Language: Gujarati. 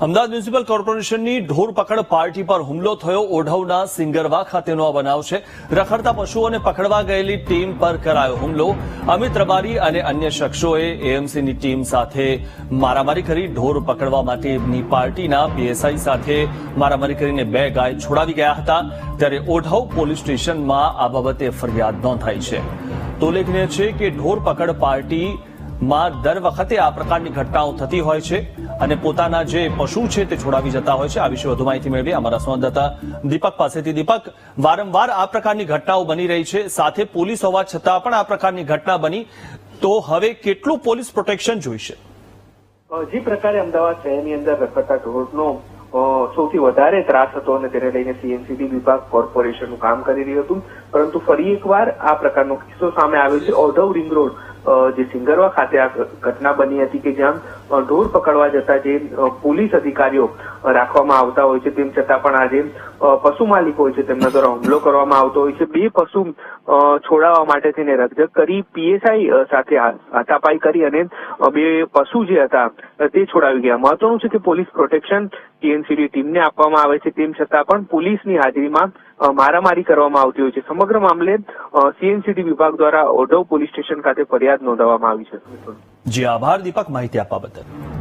અમદાવાદ મ્યુનિસિપલ કોર્પોરેશનની ઢોર પકડ પાર્ટી પર હુમલો થયો. ઓઢવના સિંગરવા ખાતેનો આ બનાવ છે. રખડતા પશુઓને પકડવા ગયેલી ટીમ પર કરાયો હુમલો. અમિત રબારી અને અન્ય શખ્સોએ એએમસીની ટીમ સાથે મારામારી કરી. ઢોર પકડવા માટેની પાર્ટીના પીએસઆઈ સાથે મારામારી કરીને 2 ગાય છોડાવી ગયા હતા. ત્યારે ઓઢવ પોલીસ સ્ટેશનમાં આ બાબતે ફરિયાદ નોંધાઈ છે. તો ઉલ્લેખનીય છે કે ઢોર પકડ પાર્ટીમાં દર વખતે આ પ્રકારની ઘટનાઓ થતી હોય છે અને પોતાના જે પશુ છે તે છોડાવી જતા હોય છે. આ વિશે વધુ માહિતી મેળવી અમારા સંવાદદાતા દીપક પાસેથી. દીપક, વારંવાર આ પ્રકારની ઘટનાઓ બની રહી છે, સાથે પોલીસ હોવા છતાં પણ આ પ્રકારની ઘટના બની, તો હવે કેટલું પોલીસ પ્રોટેક્શન જોઈશે? જે પ્રકારે અમદાવાદ શહેરની અંદર રખડતા ઢોરનો સૌથી વધારે ત્રાસ હતો અને તેને લઈને સીએનસીડી વિભાગ કોર્પોરેશનનું કામ કરી રહ્યું હતું, પરંતુ ફરી એકવાર આ પ્રકારનો કિસ્સો સામે આવ્યો છે. ઓઢવ રિંગ રોડ જે સિંગરવા ખાતે આ ઘટના બની હતી કે જ્યાં ઢોર પકડવા જતા જે પોલીસ અધિકારીઓ રાખવામાં આવતા હોય છે, તેમ છતાં પણ આજે પશુ માલિક હોય છે તેમના દ્વારા હુમલો કરવામાં આવતો હોય છે. 2 પશુ છોડાવવા માટે થઈને રકઝક કરી, પીએસઆઈ સાથે હાથાપાઈ કરી અને 2 પશુ જે હતા તે છોડાવી ગયા. મહત્વનું છે કે પોલીસ પ્રોટેક્શન ટીએનસીડી ટીમને આપવામાં આવે છે, તેમ છતાં પણ પોલીસની હાજરીમાં મારામારી કરવામાં આવતી હોય છે. સમગ્ર મામલે સીએનસીડી વિભાગ દ્વારા ઓઢવ પોલીસ સ્ટેશન ખાતે ફરિયાદ નોંધાવવામાં આવી છે. જી આભાર દીપક, માહિતી આપવા બદલ.